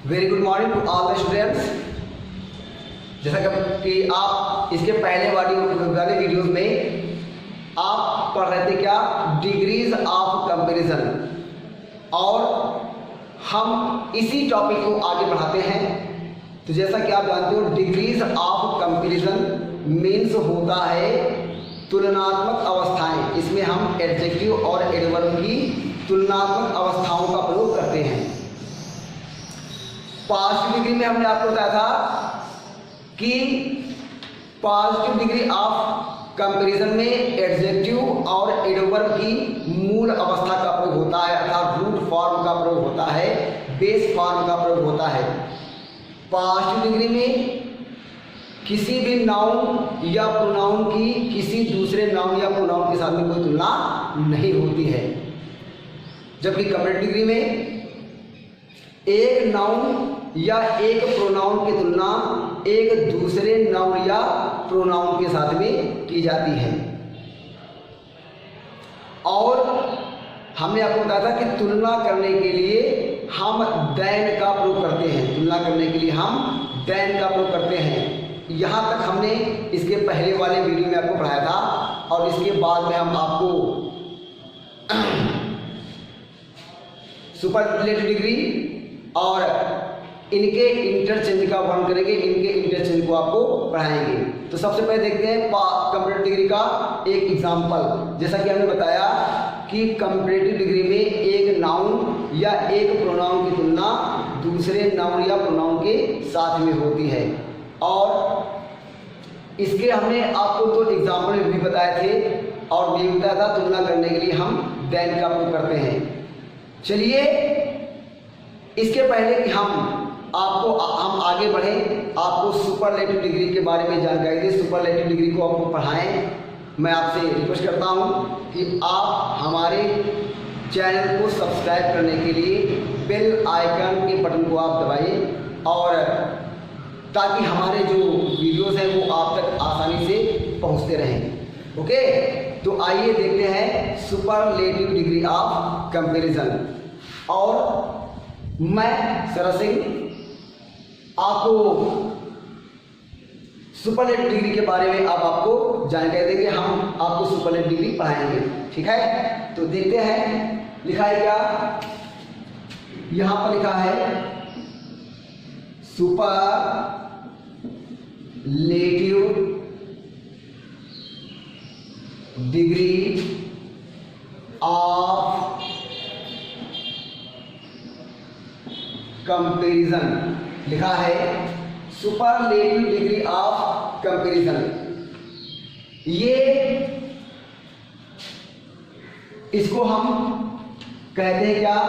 Very good morning to all the students. जैसा कि आप इसके पहले वाले वीडियोस में आप पढ़ रहे थे क्या, डिग्रीज ऑफ कंपैरिजन, और हम इसी टॉपिक को आगे बढ़ाते हैं। तो जैसा कि आप जानते हो, डिग्रीज ऑफ कंपैरिजन मीन्स होता है तुलनात्मक अवस्थाएं। इसमें हम एडजेक्टिव और एडवर्ब की तुलनात्मक अवस्थाओं का प्रयोग करते हैं। पॉजिटिव डिग्री में हमने आपको बताया था कि पॉजिटिव डिग्री ऑफ कंपैरिजन में एडजेक्टिव और एडवर्ब की मूल अवस्था का प्रयोग होता है, अर्थात रूट फॉर्म का प्रयोग होता है, बेस फॉर्म का प्रयोग होता है। पॉजिटिव डिग्री में किसी भी नाउन या प्रोनाउन की किसी दूसरे नाउन या प्रोनाउन के साथ में कोई तुलना नहीं होती है, जबकि कंपैरेटिव डिग्री में एक नाउन या एक प्रोनाउन की तुलना एक दूसरे नाउन या प्रोनाउन के साथ में की जाती है। और हमने आपको बताया था कि तुलना करने के लिए हम देन का प्रयोग करते हैं। तुलना करने के लिए हम देन का प्रयोग करते हैं। यहाँ तक हमने इसके पहले वाले वीडियो में आपको पढ़ाया था, और इसके बाद में हम आपको सुपरलेटिव डिग्री और इनके इंटरचेंज का वर्णन करेंगे, इनके इंटरचेंज को आपको पढ़ाएंगे। तो सबसे पहले देखते हैं कंपैरेटिव डिग्री का एक एग्जांपल। जैसा कि हमने बताया कि कंपैरेटिव डिग्री में एक नाउन या एक प्रोनाउन की तुलना दूसरे नाउन या प्रोनाउन के साथ में होती है, और इसके हमने आपको दो एग्जाम्पल भी बताए थे, और ये बताया था तुलना करने के लिए हम देन का प्रयोग करते हैं। चलिए, इसके पहले कि हम आगे बढ़ें, आपको सुपरलेटिव डिग्री के बारे में जानकारी दें, सुपरलेटिव डिग्री को आपको पढ़ाएं, मैं आपसे रिक्वेस्ट करता हूं कि आप हमारे चैनल को सब्सक्राइब करने के लिए बेल आइकन के बटन को आप दबाइए, और ताकि हमारे जो वीडियोस हैं वो आप तक आसानी से पहुंचते रहें। ओके, तो आइए देखते हैं सुपरलेटिव डिग्री ऑफ कंपैरिजन। और मैं सरस सिंह आपको सुपरलेटिव डिग्री के बारे में अब आपको जानकारी देंगे, हम आपको सुपरलेटिव डिग्री पढ़ाएंगे, ठीक है। तो देखते हैं लिखा है क्या, यहां पर लिखा है सुपरलेटिव डिग्री ऑफ कंपैरिजन, लिखा है सुपरलेटिव डिग्री ऑफ कंपैरिजन। ये इसको हम कहते हैं क्या,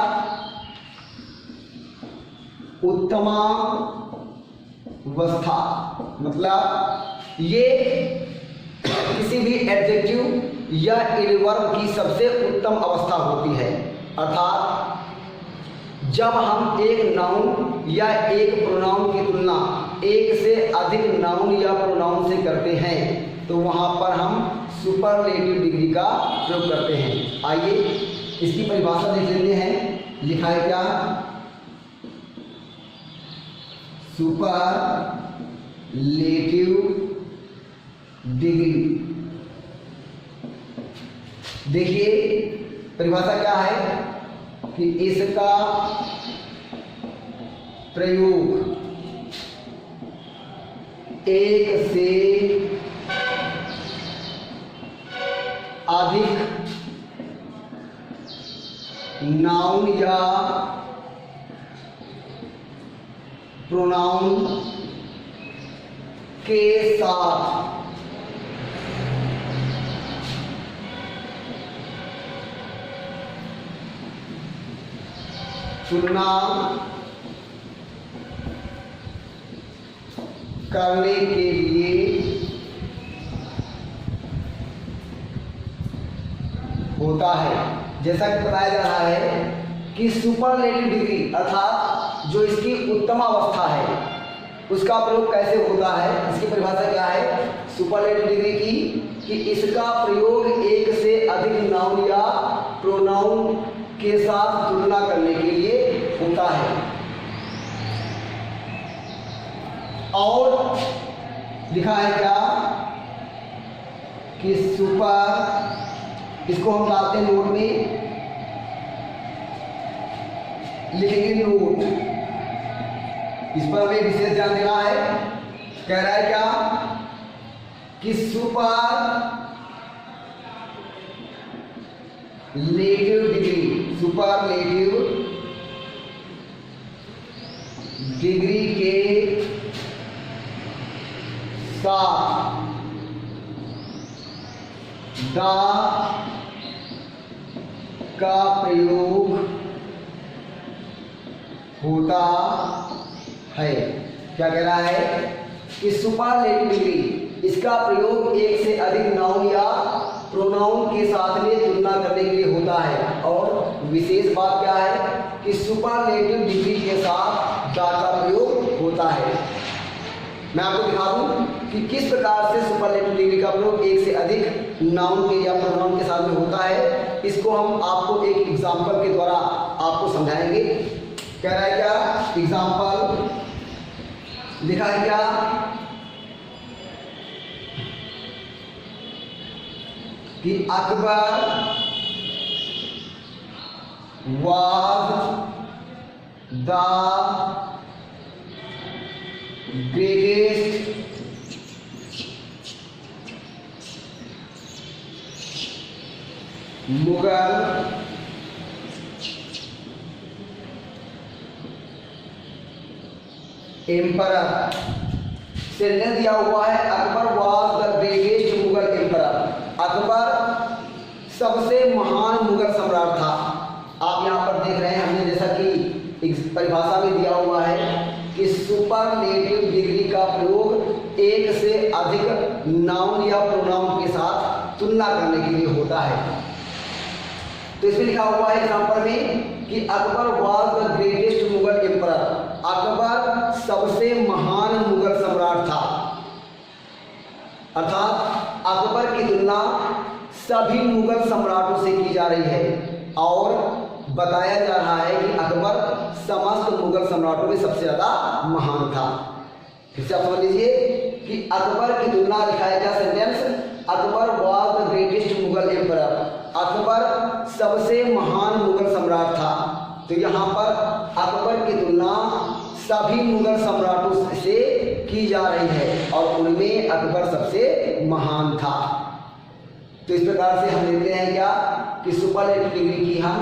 उत्तमावस्था। मतलब ये किसी भी एडजेक्टिव या एडवर्ब की सबसे उत्तम अवस्था होती है, अर्थात जब हम एक नाउन या एक प्रोनाउन की तुलना एक से अधिक नाउन या प्रोनाउन से करते हैं, तो वहां पर हम सुपरलेटिव डिग्री का प्रयोग करते हैं। आइए इसकी परिभाषा देख लेते हैं, लिखा है क्या, सुपरलेटिव डिग्री। देखिए परिभाषा क्या है कि इसका प्रयोग एक से अधिक नाउन या प्रोनाउन के साथ तुलना करने के लिए होता है। जैसा कि बताया जा रहा है कि सुपरलेटिव डिग्री अर्थात जो इसकी उत्तम अवस्था है उसका प्रयोग कैसे होता है, इसकी परिभाषा क्या है सुपरलेटिव डिग्री की, कि इसका प्रयोग एक से अधिक नाउन या प्रोनाउन के साथ तुलना करने के लिए होता है। और लिखा है क्या कि सुपर, इसको हम डालते हैं नोट में, लिखेंगे नोट। इस पर हमें विशेष ध्यान देना है। कह रहा है क्या कि सुपरलेटिव डिग्री, सुपरलेटिव डिग्री के साथ द का प्रयोग होता है। क्या कह रहा है कि सुपरलेटिव डिग्री, इसका प्रयोग एक से अधिक नाउन या प्रोनाउन के साथ में तुलना करने के लिए होता है। और विशेष बात क्या है कि सुपरलेटिव डिग्री के साथ द का प्रयोग होता है। मैं आपको दिखा दूं कि किस प्रकार से सुपरलेटिव डिग्री का प्रयोग एक से अधिक नाउन के या प्रोनाउन के साथ में होता है। इसको हम आपको एक एग्जाम्पल के द्वारा आपको समझाएंगे। कह रहा है क्या, एग्जाम्पल लिखा है क्या कि Akbar was the greatest Mughal emperor. Sentence दिया हुआ है Akbar was the greatest Mughal emperor. Akbar सबसे महान मुगल सम्राट था। आप यहाँ पर देख रहे हैं, हमने जैसा कि परिभाषा में दिया हुआ है कि सुपरलेटिव डिग्री का प्रयोग एक से अधिक नाउन या प्रोनाउन के साथ तुलना करने के लिए होता है। तो इसमें लिखा हुआ है एग्जाम्पल में कि Akbar was the greatest Mughal emperor. Akbar सबसे महान मुगल सम्राट था, अर्थात अकबर की तुलना सभी मुगल सम्राटों से की जा रही है और बताया जा रहा है कि अकबर समस्त मुगल सम्राटों में सबसे ज्यादा महान था। फिर से आप समझ लीजिए कि अकबर की तुलना, लिखा है क्या sentence, Akbar was the greatest Mughal emperor. Akbar सबसे महान मुगल सम्राट था। तो यहाँ पर अकबर की तुलना सभी मुगल सम्राटों से की जा रही है और उनमें अकबर सबसे महान था। तो इस प्रकार से हम लेते हैं क्या कि सुपरलेटिव डिग्री की हम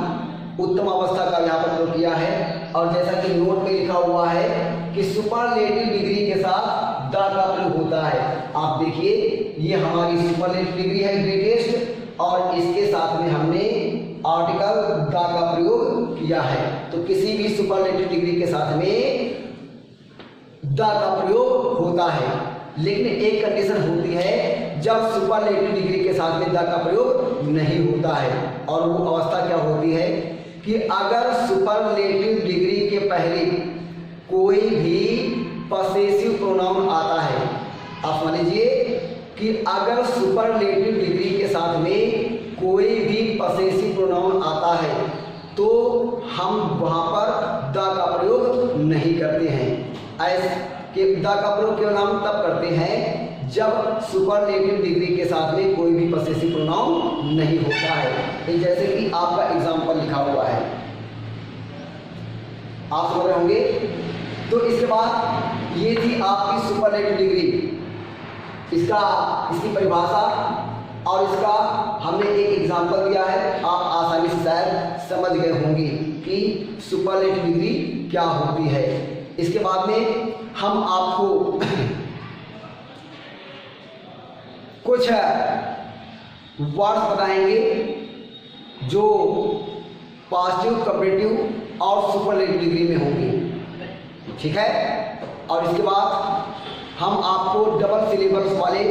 उत्तम अवस्था का यहाँ पर प्रयोग किया है। और जैसा कि नोट में लिखा हुआ है कि सुपरलेटिव डिग्री के साथ द का प्रयोग होता है। आप देखिए ये हमारी सुपरलेटिव डिग्री है ग्रेटेस्ट, और इसके साथ में हमने आर्टिकल द का प्रयोग किया है। तो किसी भी सुपरलेटिव डिग्री के साथ में द का प्रयोग होता है, लेकिन एक कंडीशन होती है जब सुपरलेटिव डिग्री के साथ में द का प्रयोग नहीं होता है। और वो अवस्था क्या होती है कि अगर सुपरलेटिव डिग्री के पहले कोई भी पसेसिव प्रोनाउन आता है। आप मान लीजिए कि अगर सुपरलेटिव डिग्री के साथ में कोई भी पसेसिव प्रोनाउन आता है तो हम वहां पर द का प्रयोग नहीं करते हैं। ऐसे कि द का प्रयोग केवल हम तब करते हैं जब सुपरलेटिव डिग्री के साथ में कोई भी पसेसिव प्रोनाउन नहीं होता है। जैसे कि आपका एग्जाम्पल लिखा हुआ है, आप समझ रहे होंगे। तो इसके बाद ये थी आपकी सुपरलेटिव डिग्री, इसकी परिभाषा और इसका हमने एक एग्जाम्पल दिया है। आप आसानी से शायद समझ गए होंगे कि सुपरलेटिव डिग्री क्या होती है। इसके बाद में हम आपको कुछ वर्ड्स बताएंगे जो पॉजिटिव, कंपैरेटिव और सुपरलेटिव डिग्री में होंगे, ठीक है। और इसके बाद हम आपको डबल सिलेबल्स वाले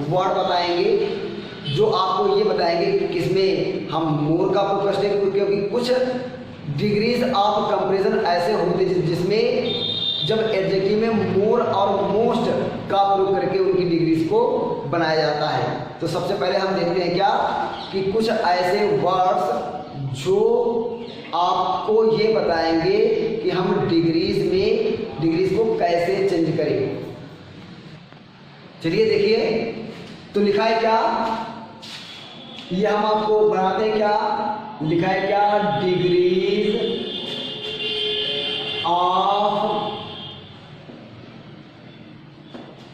वर्ड बताएंगे जो आपको ये बताएंगे कि किसमें हम मोर का प्रयोग करते हैं, क्योंकि कुछ डिग्रीज ऑफ कंपैरिजन ऐसे होते हैं जिसमें जब एडजेक्टिव में मोर और मोस्ट का प्रयोग करके उनकी डिग्रीज को बनाया जाता है। तो सबसे पहले हम देखते हैं क्या कि कुछ ऐसे वर्ड्स जो आपको ये बताएंगे कि हम डिग्रीज को कैसे चेंज करें। चलिए देखिए, तो लिखा है क्या, ये हम आपको बनाते हैं क्या, लिखा है क्या, डिग्रीज ऑफ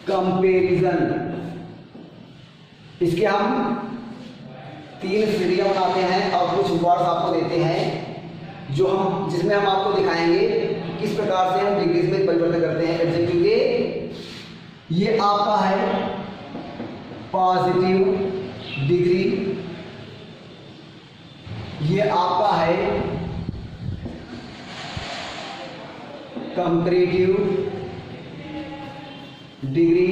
कंपैरिजन। इसके हम 3 सीढ़ियां बनाते हैं और कुछ वर्ड्स आपको देते हैं जो हम, जिसमें हम आपको दिखाएंगे किस प्रकार से हम डिग्रीज में परिवर्तन करते हैं एडजेक्टिव के। ये आपका है पॉजिटिव डिग्री, ये आपका है कंपैरेटिव डिग्री,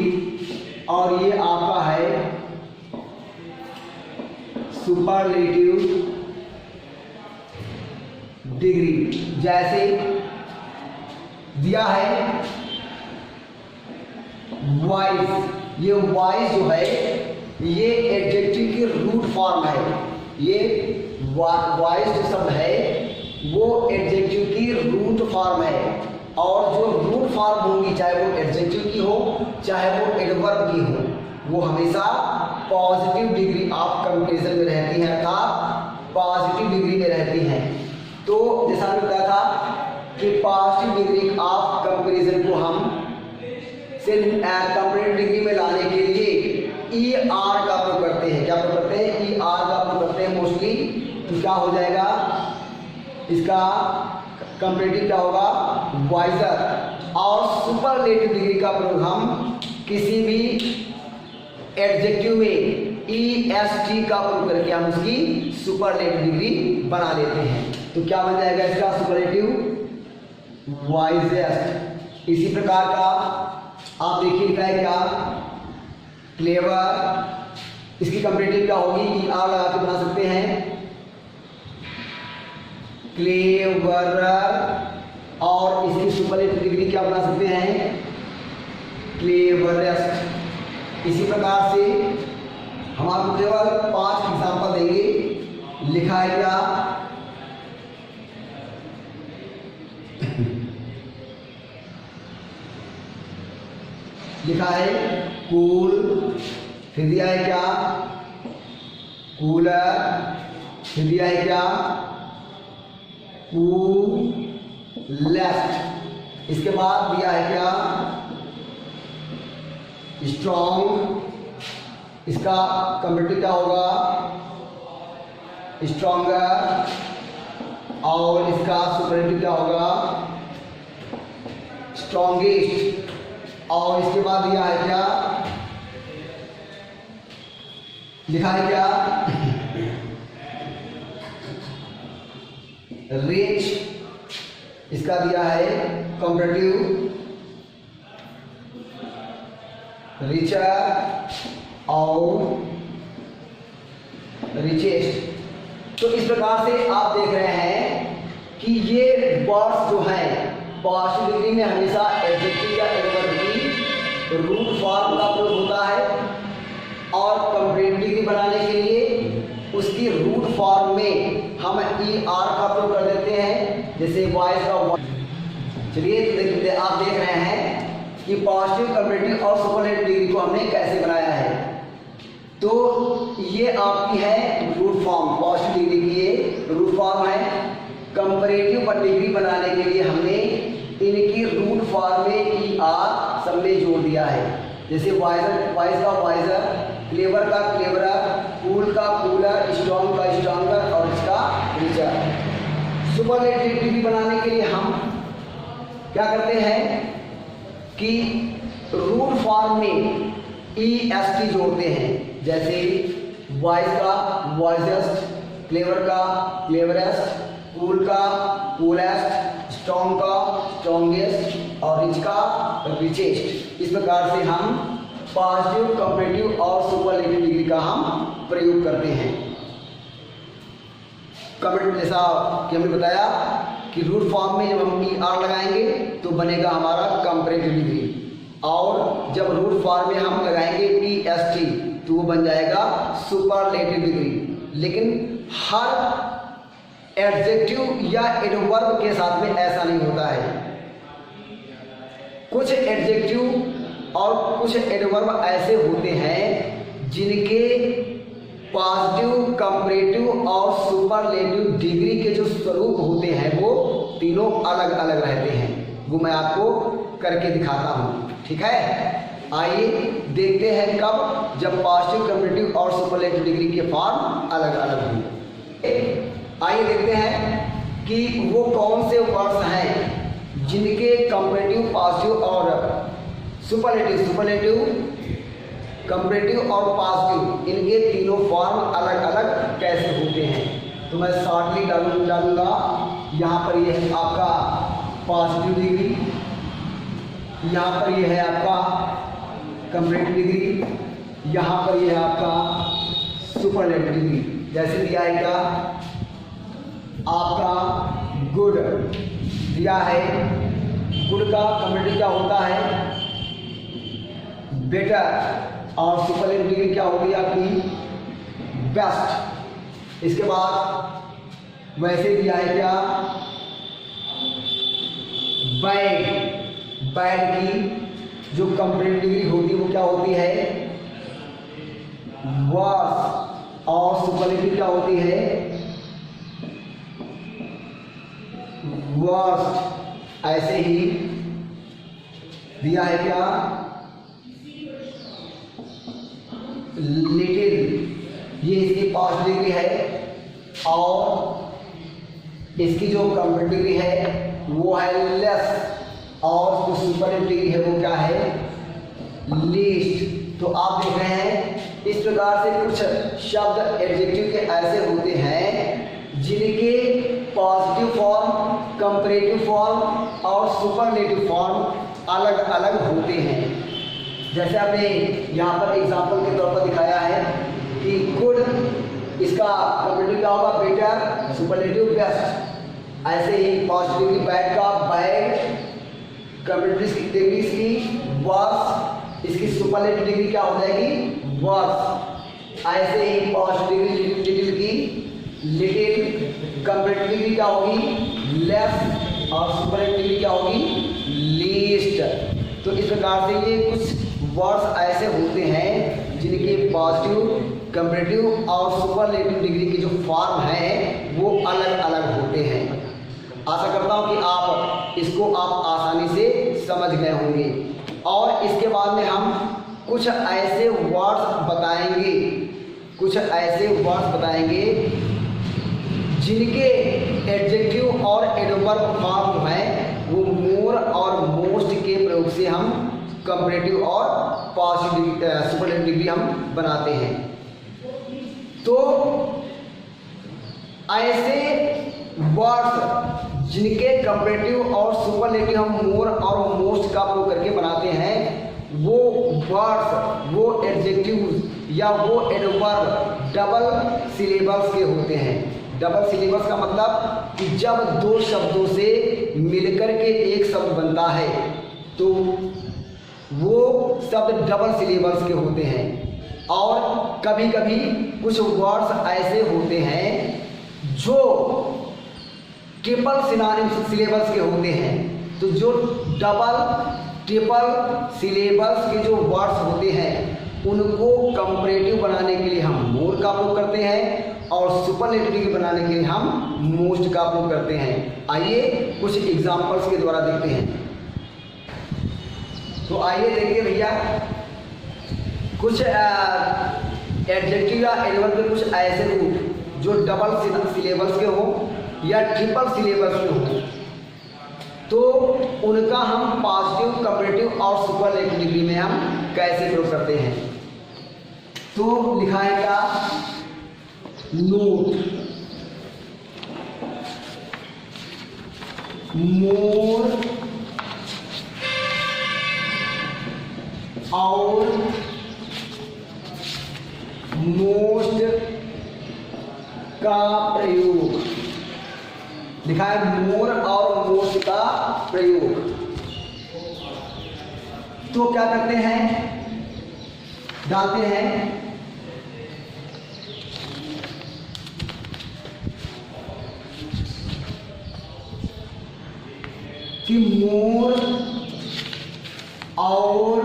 और ये आपका है सुपरलेटिव डिग्री। जैसे दिया है वॉइस, ये वॉइस जो है ये एडजेक्टिव की रूट फॉर्म है। ये वॉइस जो शब्द है वो एडजेक्टिव की रूट फॉर्म है, और जो रूट फॉर्म होगी चाहे वो एडजेक्टिव की हो चाहे वो एडवर्ब की हो, वो हमेशा पॉजिटिव डिग्री ऑफ कंपैरिजन में रहती हैं, अर्थात पॉजिटिव डिग्री में रहती हैं। तो जैसा मैंने बताया था कि पॉजिटिव डिग्री ऑफ कंपैरिजन को हम कंपैरेटिव डिग्री में लाने के लिए ई आर का प्रयोग करते हैं। क्या प्रयोग करते हैं, ई आर का प्रयोग करते हैं मोस्टली। तो क्या हो जाएगा, इसका कंपैरेटिव क्या होगा, वाइजर। और सुपरलेटिव डिग्री का प्रयोग हम किसी भी एडजेक्टिव में ई एस टी का प्रयोग करके हम उसकी सुपरलेटिव डिग्री बना लेते हैं। तो क्या बन जाएगा इसका, सुपरलेटिव वाइजेस्ट। इसी प्रकार का आप देखिए लिखा है क्या, क्लेवर, इसकी कंपैरेटिव क्या होगी, ई आर लगा के बना सकते हैं, क्लेवरर। और इसकी सुपरलेटिव डिग्री क्या बना सकते हैं, क्लेवरेस्ट। इसी प्रकार से हम आपको केवल 5 एग्जाम्पल देंगे। लिखा है क्या, लिखा है कूल, फिर दिया है क्या, कूलर, फिर दिया है क्या, कूलेस्ट। इसके बाद दिया है क्या, स्ट्रॉन्ग। इसका कंपैरेटिव क्या होगा, स्ट्रॉन्गर। और इसका सुपरलेटिव क्या होगा, स्ट्रॉन्गेस्ट। और इसके बाद दिया है क्या, लिखा है क्या, रिच। इसका दिया है कंपैरेटिव रिचर और रिचेस्ट। तो इस प्रकार से आप देख रहे हैं कि ये वर्ड्स जो हैं पॉजिटिव डिग्री में हमेशा एडजेक्टिव या एडवर्ब की रूट फॉर्म का प्रयोग होता है, और कंपैरेटिव डिग्री बनाने के लिए उसकी रूट फॉर्म में हम ई आर का प्रयोग कर देते हैं, जैसे वॉइस का। चलिए आप देख रहे हैं कि पॉजिटिव, कंपैरेटिव और सुपरलेटिव डिग्री को हमने कैसे बनाया है। तो ये आपकी है रूट फॉर्म, पॉजिटिव डिग्री की ये रूट फॉर्म है। कंपैरेटिव पर डिग्री बनाने के लिए हमने इनकी रूट फॉर्म में ई आर सब में जोड़ दिया है, जैसे वाइजर, वाइज का वाइजर, क्लेवर का क्लेवरर, कूल का कूलर, स्ट्रॉन्ग का स्ट्रॉन्गर और इसका रिचर। सुपरलेटिव डिग्री बनाने के लिए हम क्या करते हैं कि रूट फॉर्म में ई एस टी जोड़ते हैं, जैसे वाइज का वाइजेस्ट, क्लेवर का क्लेवरेस्ट, कूल का कूलेस्ट, स्ट्रॉन्ग का स्ट्रॉन्गेस्ट और रिच का रिचेस्ट। इस प्रकार से हम पॉजिटिव, कंपैरेटिव और सुपरलेटिव डिग्री का हम प्रयोग करते हैं। कंपैरेटिव जैसा कि हमने बताया कि रूट फॉर्म में जब हम ई आर लगाएंगे तो बनेगा हमारा कंपैरेटिव डिग्री, और जब रूट फॉर्म में हम लगाएंगे ई एस टी तो वो बन जाएगा सुपरलेटिव डिग्री। लेकिन हर एडजेक्टिव या एडवर्ब के साथ में ऐसा नहीं होता है। कुछ एडजेक्टिव और कुछ एडवर्ब ऐसे होते हैं जिनके पॉजिटिव, कंपैरेटिव और सुपरलेटिव डिग्री के जो स्वरूप होते हैं वो तीनों अलग अलग रहते हैं। वो मैं आपको करके दिखाता हूँ, ठीक है। आइए देखते हैं कब, जब पॉजिटिव, कंपैरेटिव और सुपरलेटिव डिग्री के फॉर्म अलग अलग होंगे। आइए देखते हैं कि वो कौन से वर्ड्स हैं जिनके कंपैरेटिव, पॉजिटिव और सुपरलेटिव, कंपैरेटिव और पॉजिटिव, इनके तीनों फॉर्म अलग अलग कैसे होते हैं। तो मैं शॉर्टली डालूंगा। यहाँ पर ये है आपका पॉजिटिव डिग्री, यहाँ पर ये है आपका कंपैरेटिव डिग्री, यहाँ पर ये है आपका सुपरलेटिव डिग्री। जैसे दिया है क्या, आपका गुड दिया है, गुड का कंपैरेटिव क्या होता है, बेटर, और सुपरलेटिव डिग्री क्या होगी आपकी, बेस्ट। इसके बाद वैसे दिया है क्या, बैड की जो कंपैरेटिव डिग्री होती है वो क्या होती है, वर्स, और सुपरलेटिव क्या होती है, वर्स्ट। ऐसे ही दिया है क्या, लिटिल, ये इसकी पॉजिटिव डिग्री है, और इसकी जो कंपैरेटिव डिग्री है वो है लेस, और जो सुपरलेटिव डिग्री है वो क्या है, लीस्ट। तो आप देख रहे हैं इस प्रकार से कुछ शब्द एडजेक्टिव के ऐसे होते हैं जिनके पॉजिटिव फॉर्म, कंपैरेटिव फॉर्म और सुपरलेटिव फॉर्म अलग अलग होते हैं। जैसे आपने यहाँ पर एग्जाम्पल के तौर पर दिखाया है कि गुड, इसका कंपैरेटिव क्या होगा, बेटर, सुपरलेटिव बेस्ट। ऐसे ही पॉजिटिव डिग्री बैड का बैड, कंपैरेटिव डिग्री इसकी वर्स, इसकी सुपरलेटिव डिग्री क्या हो जाएगी, वर्स। ऐसे ही पॉजिटिव डिग्री की लिटिल, कंपैरेटिव डिग्री क्या होगी, लेस, और सुपरलेटिव डिग्री क्या होगी, लीस्ट। तो इस प्रकार से ये कुछ वर्ड्स ऐसे होते हैं जिनके पॉजिटिव, कंपैरेटिव और सुपरलेटिव डिग्री के जो फॉर्म हैं वो अलग अलग होते हैं। आशा करता हूँ कि आप इसको आप आसानी से समझ गए होंगे। और इसके बाद में हम कुछ ऐसे वर्ड्स बताएंगे जिनके एडजेक्टिव और एडवर्ब फॉर्म हैं वो मोर और मोस्ट के प्रयोग से हम कंपैरेटिव और पॉजिटिव, सुपरलेटिव डिग्री हम बनाते हैं। तो ऐसे वर्ड्स जिनके कंपैरेटिव और सुपरलेटिव हम मोर और मोस्ट का प्रयोग करके बनाते हैं, वो वर्ड्स, वो एडजेक्टिव या वो एडवर्ब डबल सिलेबल्स के होते हैं। डबल सिलेबल्स का मतलब कि जब दो शब्दों से मिलकर के एक शब्द बनता है तो वो शब्द डबल सिलेबल्स के होते हैं। और कभी कभी कुछ वर्ड्स ऐसे होते हैं जो ट्रिपल सिलेबल्स के होते हैं। तो जो डबल, ट्रिपल सिलेबल्स के जो वर्ड्स होते हैं उनको कंपैरेटिव बनाने के लिए हम मोर का प्रयोग करते हैं और सुपरलेटिव बनाने के लिए हम मोस्ट का प्रयोग करते हैं। आइए कुछ एग्जांपल्स के द्वारा देखते हैं। तो आइए देखिए भैया, कुछ एडजेक्टिव या एडवर्ब के कुछ ऐसे रूप जो डबल सिलेबल्स के हो या ट्रिपल सिलेबल्स के हो, तो उनका हम पॉजिटिव, कंपैरेटिव और सुपरलेटिव डिग्री में हम कैसे प्रयोग करते हैं। तो लिखा है क्या, नोट, मोर और मोस्ट का प्रयोग। लिखा है मोर और मोस्ट का प्रयोग। तो क्या करते हैं, डालते हैं कि मोर और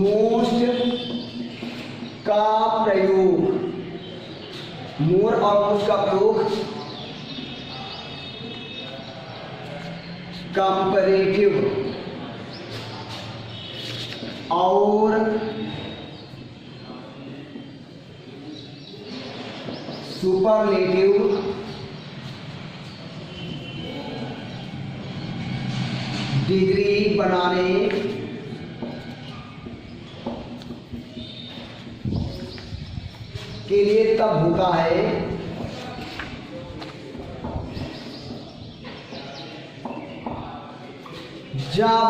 मोस्ट का प्रयोग, मोर और मोस्ट का प्रयोग कंपैरेटिव और सुपरलेटिव डिग्री बनाने के लिए तब होता है जब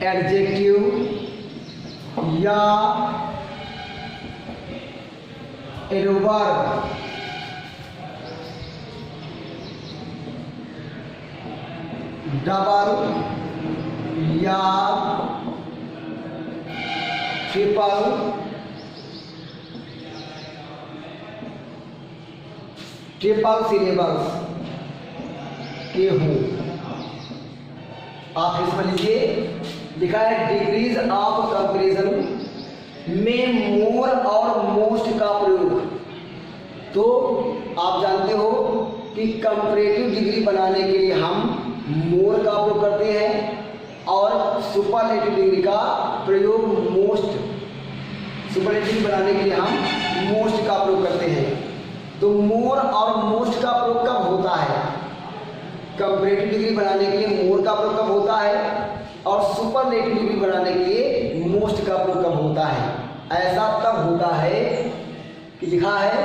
एडजेक्टिव या एडवर्ब डबल या ट्रिपल सिलेबल्स के हों। आप इसमें लीजिए, लिखा है डिग्रीज ऑफ कंपैरिजन में मोर और मोस्ट का प्रयोग। तो आप जानते हो कि कंपैरेटिव डिग्री बनाने के लिए हम मोर का प्रयोग करते हैं और सुपरलेटिव डिग्री का प्रयोग मोस्ट, सुपरलेटिव बनाने के लिए हम मोस्ट का प्रयोग करते हैं। तो मोर और मोस्ट का प्रयोग कब होता है? कंपैरेटिव डिग्री बनाने के लिए मोर का प्रयोग कब होता है और सुपरलेटिव डिग्री बनाने के लिए मोस्ट का प्रयोग कब होता है? ऐसा तब होता है कि लिखा है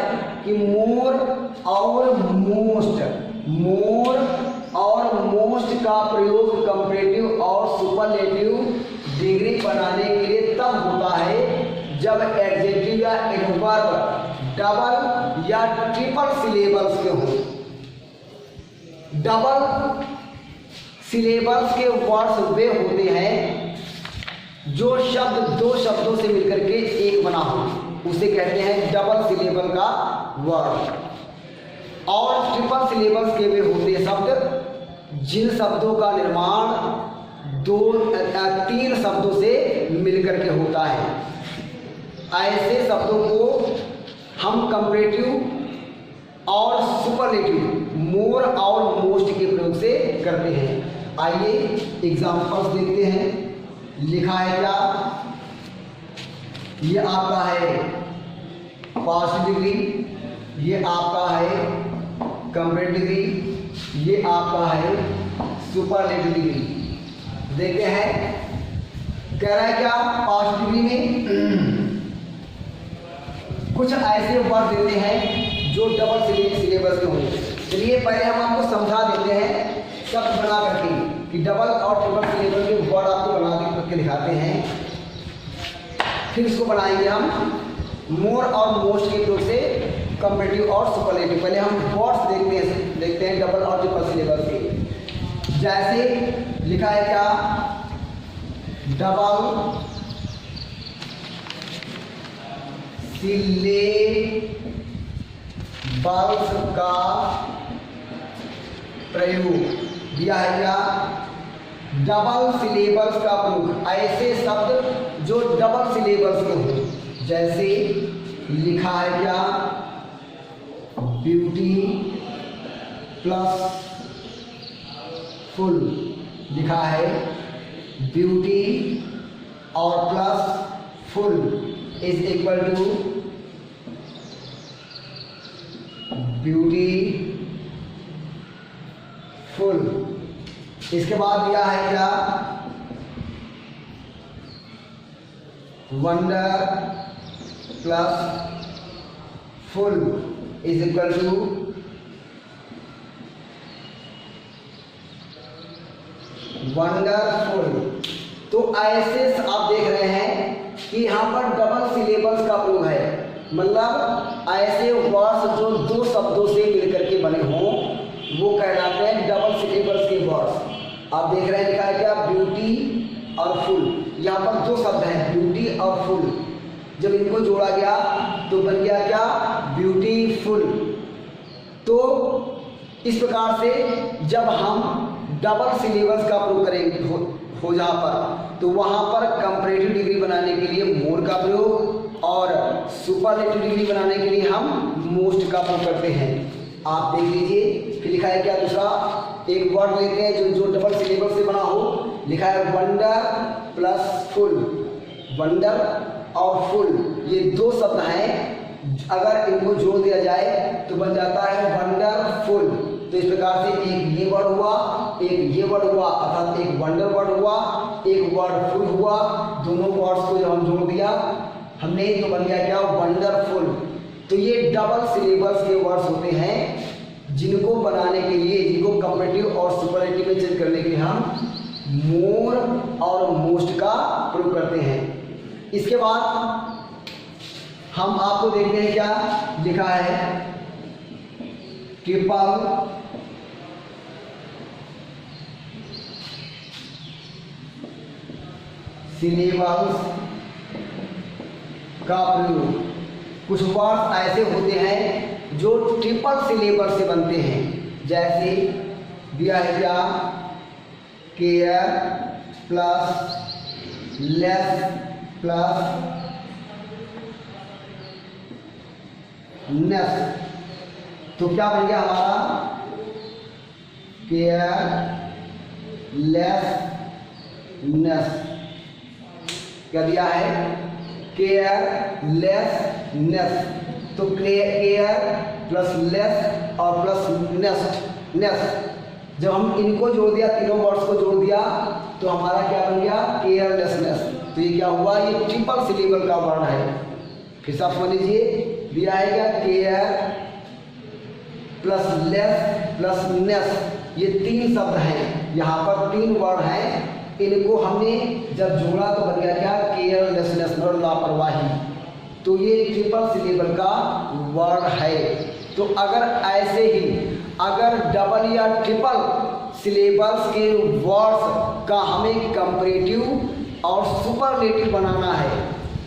कि मोर और मोस्ट का प्रयोग कंपैरेटिव और सुपरलेटिव डिग्री बनाने के लिए तब होता है जब एडजेक्टिव या एडवर्ब डबल या ट्रिपल सिलेबल्स के हों। डबल सिलेबल्स के वर्ड्स वे होते हैं जो शब्द दो शब्दों से मिलकर के एक बना हो, उसे कहते हैं डबल सिलेबल का वर्ड। और ट्रिपल सिलेबल्स के वे होते शब्द जिन शब्दों का निर्माण दो या तीन शब्दों से मिलकर के होता है। ऐसे शब्दों को हम कंपैरेटिव और सुपरलेटिव मोर और मोस्ट के प्रयोग से करते हैं। आइए एग्जांपल्स देखते हैं। लिखा है क्या? ये आपका है पास्ट डिग्री, ये आपका है कंपैरेटिव डिग्री, ये आपका है सुपरलेटिव डिग्री। देखते हैं कह रहा है क्या? पास्ट डिग्री में कुछ ऐसे वर्ड देते हैं जो डबल सिलेबस के होंगे। चलिए पहले हम आपको समझा देते हैं शब्द बना करके कि डबल और ट्रिपल सिलेबस के वर्ड आपको बना करके दिखाते हैं। फिर इसको बनाएंगे हम मोर और मोस्ट के प्रयोग से कंपैरेटिव और सुपरलेटिव। पहले हम वर्ड्स देखते हैं डबल और ट्रिपल सिलेबस के। जैसे लिखा है क्या? डबल सिलेबल्स का प्रयोग दिया है क्या? डबल सिलेबल्स का प्रयोग, ऐसे शब्द जो डबल सिलेबल्स के हों। जैसे लिखा है क्या? Beauty plus full. लिखा है ब्यूटी और plus full is equal to beautiful. इसके बाद दिया है क्या? Wonder plus full is equal to wonderful. तो ऐसे आप देख रहे हैं कि यहाँ पर डबल सिलेबल्स का प्रयोग है, मतलब ऐसे वर्ड्स जो दो शब्दों से मिलकर के बने हों वो कहलाते हैं डबल सिलेबल्स के वर्ड्स। आप देख रहे हैं लिखा है क्या? ब्यूटी और फुल। यहाँ पर दो शब्द हैं ब्यूटी और फुल, जब इनको जोड़ा गया तो बन गया क्या? ब्यूटीफुल। तो इस प्रकार से जब हम डबल सिलेबल्स का प्रयोग हो जहाँ पर, तो वहाँ पर कंपैरेटिव डिग्री बनाने के लिए मोर का प्रयोग और सुपरलेटिव डिग्री बनाने के लिए हम मोस्ट का प्रयोग करते हैं। आप देख लीजिए फिर लिखा है क्या, दूसरा एक वर्ड लेते हैं जो डबल सिलेबल से बना हो। लिखा है वंडर प्लस फुल। वंडर और फुल ये दो शब्द हैं, अगर इनको जोड़ दिया जाए तो बन जाता है वंडरफुल। तो इस प्रकार से एक ये वर्ड हुआ, एक ये वर्ड हुआ, अर्थात एक वंडर वर्ड हुआ, एक वर्ड फुल हुआ। दोनों वर्ड्स को जब हम जोड़ दिया हमने तो बन गया क्या, वंडरफुल। तो ये डबल सिलेबल्स के वर्ड्स होते हैं जिनको बनाने के लिए, जिनको कंपैरेटिव और सुपरलेटिव में चेंज करने के लिए हम मोर और मोस्ट का प्रयोग करते हैं। इसके बाद हम आपको देखते हैं क्या लिखा है, ट्रिपल सिलेबल्स का प्रयोग। कुछ वर्ड ऐसे होते हैं जो ट्रिपल सिलेबल से बनते हैं, जैसे दिया है क्या, केयर प्लस लेस प्लस नेस। तो क्या बन गया हमारा, केयर लेस नेस। क्या दिया है, केयर लेस नेस। तो केयर प्लस लेस और प्लस नेस्ट नेस, जब हम इनको जोड़ दिया, तीनों वर्ड्स को जोड़ दिया तो हमारा क्या बन गया, केयरलेसनेस। तो ये क्या हुआ, ये ट्रिपल सिलेबल का वर्ड है। फिर से आप समझ लीजिए, दिया है क्या, केयर प्लस लेस प्लस नेस। ये तीन शब्द हैं, यहाँ पर तीन वर्ड हैं, इनको हमने जब जोड़ा तो बन गया क्या, केयरलेसनेस और लापरवाही। तो ये ट्रिपल सिलेबल का वर्ड है। तो अगर ऐसे ही अगर डबल या ट्रिपल सिलेबल्स के वर्ड्स का हमें कंपैरेटिव और सुपरलेटिव बनाना है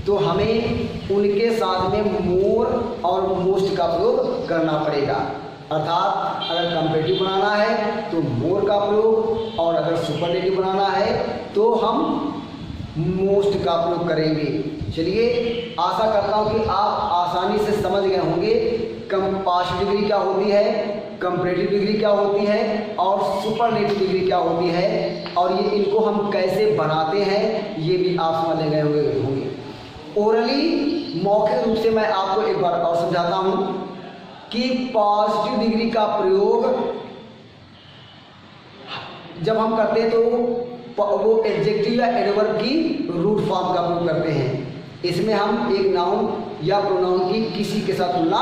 तो हमें उनके साथ में मोर और मोस्ट का प्रयोग करना पड़ेगा। अर्थात अगर कंपैरेटिव बनाना है तो मोर का प्रयोग, और अगर सुपरलेटिव बनाना है तो हम मोस्ट का प्रयोग करेंगे। चलिए, आशा करता हूँ कि आप आसानी से समझ गए होंगे कंपारेटिव डिग्री क्या होती है, कंपैरेटिव डिग्री क्या होती है और सुपरलेटिव डिग्री क्या होती है, और ये इनको हम कैसे बनाते हैं ये भी आप समझ गए होंगे। ओरली मौखिक रूप से मैं आपको एक बार और समझाता हूँ कि पॉजिटिव डिग्री का प्रयोग जब हम करते हैं तो वो एडजेक्टिव या एडवर्ब की रूट फॉर्म का प्रयोग करते हैं। इसमें हम एक नाउन या प्रोनाउन की किसी के साथ तुलना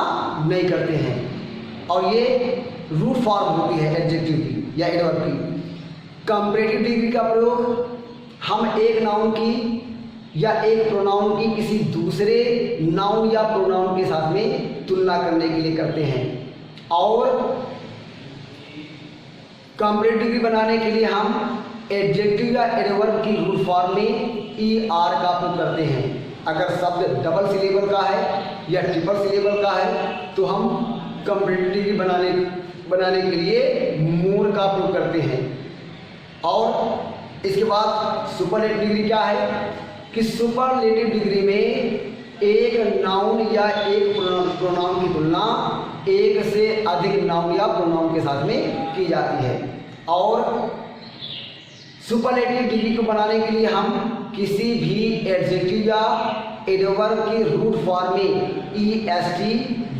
नहीं करते हैं, और ये रूट फॉर्म होती है एडजेक्टिव की या एडवर्ब की। कंपैरेटिव डिग्री का प्रयोग हम एक नाउन की या एक प्रोनाउन की किसी दूसरे नाउन या प्रोनाउन के साथ में तुलना करने के लिए करते हैं, और कंपैरेटिव डिग्री बनाने के लिए हम एडजेक्टिव या एडवर्ब की रूट फॉर्म में ER का प्रयोग करते हैं। अगर शब्द डबल सिलेबल का है या ट्रिपल सिलेबल का है तो हम कंपैरेटिव डिग्री बनाने के लिए मोर का प्रयोग करते हैं। और इसके बाद सुपरलेटिव डिग्री क्या है कि सुपरलेटिव डिग्री में एक नाउन या एक प्रोनाउन की तुलना एक से अधिक नाउन या प्रोनाउन के साथ में की जाती है। और सुपरलेटिव डिग्री को बनाने के लिए हम किसी भी एडजेक्टिव या एडवर्ब की रूट फॉर्म में EST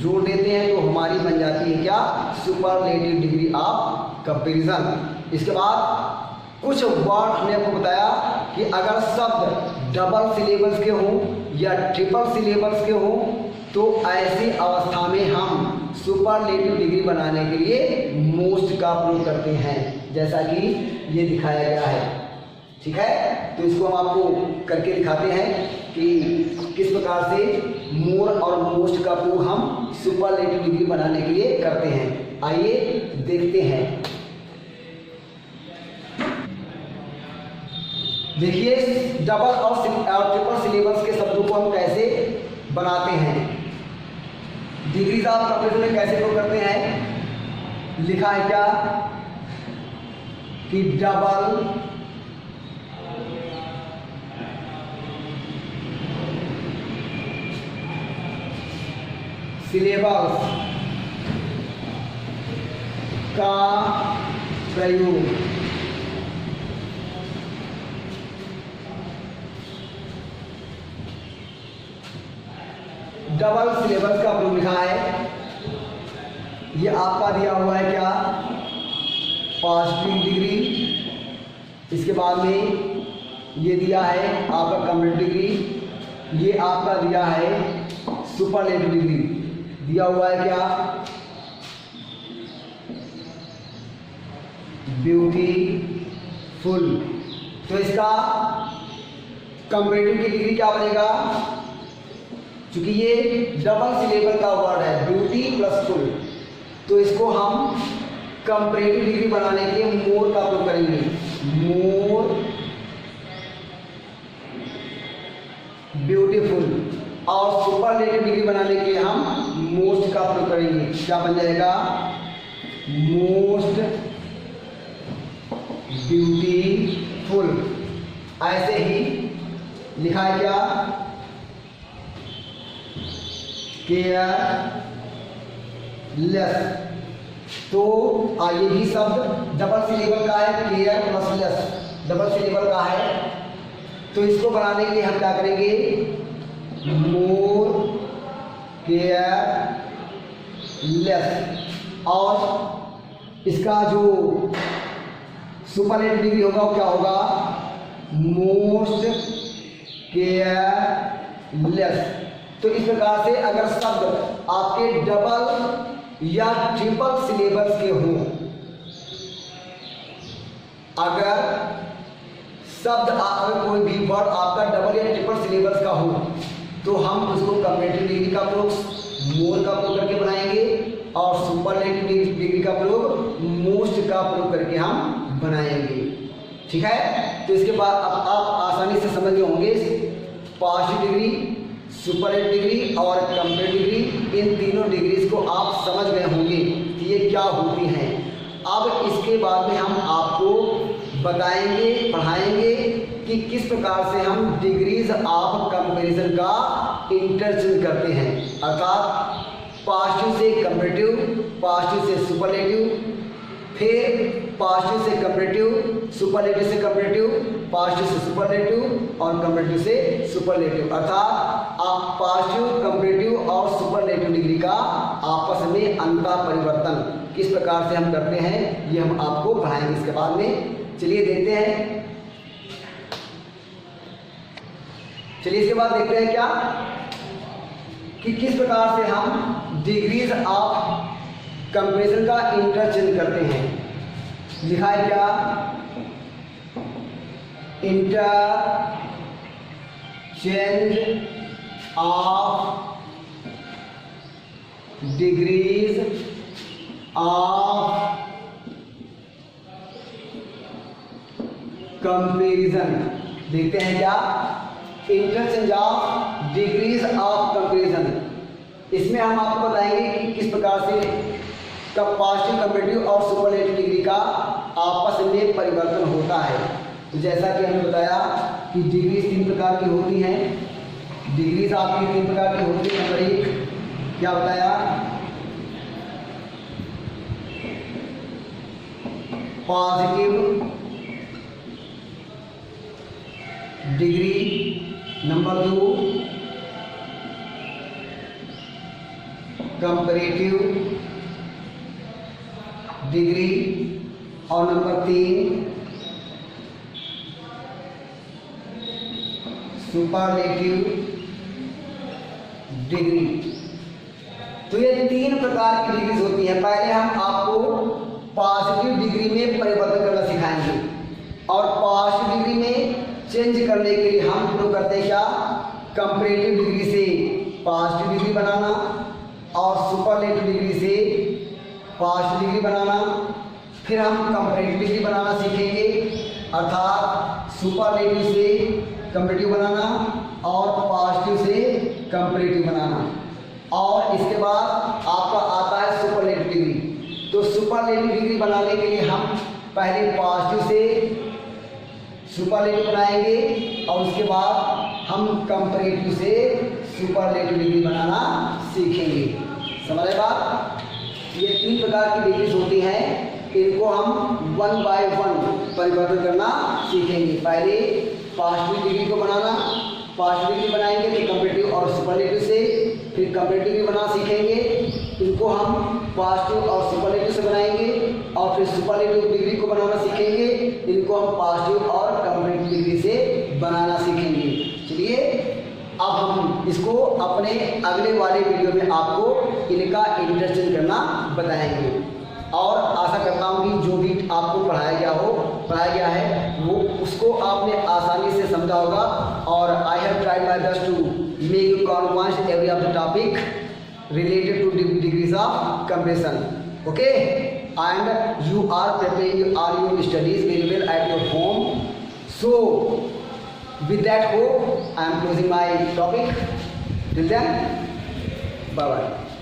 जोड़ देते हैं तो हमारी बन जाती है क्या, सुपरलेटिव डिग्री ऑफ कंपैरिजन। इसके बाद कुछ वर्ड हमने आपको बताया कि अगर शब्द डबल सिलेबल्स के हों या ट्रिपल सिलेबल्स के हों तो ऐसी अवस्था में हम सुपरलेटिव डिग्री बनाने के लिए मोस्ट का प्रयोग करते हैं, जैसा कि ये दिखाया गया है। ठीक है, तो इसको हम आपको करके दिखाते हैं कि किस प्रकार से मोर और मोस्ट का प्रयोग हम सुपरलेटिव डिग्री बनाने के लिए करते हैं। आइए देखते हैं। देखिए, डबल और ट्रिपल सिलेबल्स के शब्दों को हम कैसे बनाते हैं, डिग्रीज ऑफ कंपैरिजन में कैसे प्रयोग करते हैं। लिखा है क्या कि डबल सिलेबस का प्रयोग डबल सिलेबस का प्रयोग लिखा है। ये आपका दिया हुआ है क्या, पॉजिटिव डिग्री, इसके बाद में ये दिया है आपका कंप्लीट डिग्री, ये आपका दिया है सुपरलेटिव डिग्री, दिया हुआ है क्या, ब्यूटीफुल। तो इसका कंपैरेटिव की डिग्री क्या बनेगा, क्योंकि ये डबल सिलेबल का वर्ड है ब्यूटी प्लस फुल, तो इसको हम कंपैरेटिव डिग्री बनाने के लिए मोर का प्रयोग करेंगे, मोर ब्यूटीफुल। और सुपरलेटिव डिग्री बनाने के लिए हम मोस्ट का प्रयोग करेंगे, क्या बन जाएगा, मोस्ट ब्यूटीफुल। ऐसे ही लिखा है क्या, केयरलेस। तो ये भी शब्द डबल सिलेबल का है, care plus less double syllable का है। तो इसको बनाने के लिए हम क्या करेंगे, मोर केयरलेस। और इसका जो सुपरलेटिव डिग्री होगा वो क्या होगा, मोस्ट केयरलेस। तो इस प्रकार से अगर शब्द आपके डबल या ट्रिपल सिलेबस के हों, अगर शब्द अगर कोई भी वर्ड आपका डबल या ट्रिपल सिलेबस का हो, तो हम उसको कंपैरेटिव डिग्री का प्रयोग मोर का प्रयोग करके बनाएंगे और सुपरलेटिव डिग्री का प्रयोग मोस्ट का प्रयोग करके हम बनाएंगे। ठीक है, तो इसके बाद अब आप आसानी से समझ गए होंगे पॉजिटिव डिग्री, सुपरलेटिव डिग्री और कंपैरेटिव डिग्री, इन तीनों डिग्रीज को आप समझ गए होंगे कि ये क्या होती हैं। अब इसके बाद में हम आपको बताएंगे, पढ़ाएंगे कि किस प्रकार से हम डिग्रीज ऑफ कंपैरिजन का इंटरचेंज करते हैं, अर्थात पॉजिटिव से कंपैरेटिव, पॉजिटिव से सुपरलेटिव, फिर पॉजिटिव से कंपैरेटिव, सुपरलेटिव से कंपैरेटिव, पॉजिटिव से सुपरलेटिव और कंपैरेटिव से सुपरलेटिव। अर्थात आप पॉजिटिव, कंपैरेटिव और सुपरलेटिव डिग्री का आपस में अंतर परिवर्तन किस प्रकार से हम करते हैं, ये हम आपको पढ़ाएंगे इसके बाद में। चलिए देखते हैं, चलिए इसके बाद देखते हैं क्या कि किस प्रकार से हम डिग्रीज ऑफ कंपैरिजन का इंटरचेंज करते हैं। लिखा है क्या, interchange of degrees of comparison. देखते हैं क्या, interchange of degrees of comparison. इसमें हम आपको बताएंगे कि किस प्रकार से पॉजिटिव, कंपैरेटिव और सुपरलेटिव डिग्री का आपस में परिवर्तन होता है। तो जैसा कि हमने बताया कि डिग्रीज 3 प्रकार की होती हैं, डिग्रीज आपकी 3 प्रकार की होती है। नंबर 1 क्या बताया, positive degree, number 2 comparative degree और नंबर 3 सुपरलेटिव डिग्री। तो ये 3 प्रकार की डिग्रीज होती हैं। पहले हम आपको पॉजिटिव डिग्री में परिवर्तन करना सिखाएंगे और पॉजिटिव डिग्री में चेंज करने के लिए हम शुरू करते हैं क्या, कंपैरेटिव डिग्री से पॉजिटिव डिग्री बनाना और सुपरलेटिव डिग्री से पॉजिटिव डिग्री बनाना। फिर हम कंपैरेटिव डिग्री बनाना सीखेंगे, अर्थात सुपरलेटिव से कंपैरेटिव बनाना और पॉजिटिव से कंपैरेटिव बनाना। और इसके बाद आपका आता है सुपरलेटिव डिग्री। तो सुपरलेटिव डिग्री बनाने के लिए हम पहले पॉजिटिव से सुपरलेटिव बनाएंगे और उसके बाद हम कंपैरेटिव से सुपरलेटिव डिग्री बनाना सीखेंगे। समझ रहे बात? ये 3 प्रकार की डिग्रीज होती हैं, इनको हम 1 बाय 1 परिवर्तन करना सीखेंगे। पहले पास्ट डिग्री को बनाना, पास्ट डिग्री बनाएंगे तो कंपेरेटिव और सुपरलेटिव से, फिर कंपेरेटिव भी बनाना सीखेंगे, इनको हम पॉजिटिव और सुपरलेटिव से बनाएंगे, और फिर सुपरलेटिव डिग्री को बनाना सीखेंगे, इनको हम पॉजिटिव और कंपेरेटिव डिग्री से बनाना सीखेंगे। चलिए अब हम इसको अपने अगले वाले वीडियो में आपको इनका इंट्रोडक्शन करना बताएंगे, और आशा करता हूँ कि जो भी आपको पढ़ाया गया है वो उसको आपने आसानी से समझा होगा, और I have tried my best to make you confident every of the topic related to degrees of compression. Okay, and you are preparing all your studies very well at your home. So with that hope I am closing my topic. Till then, bye bye.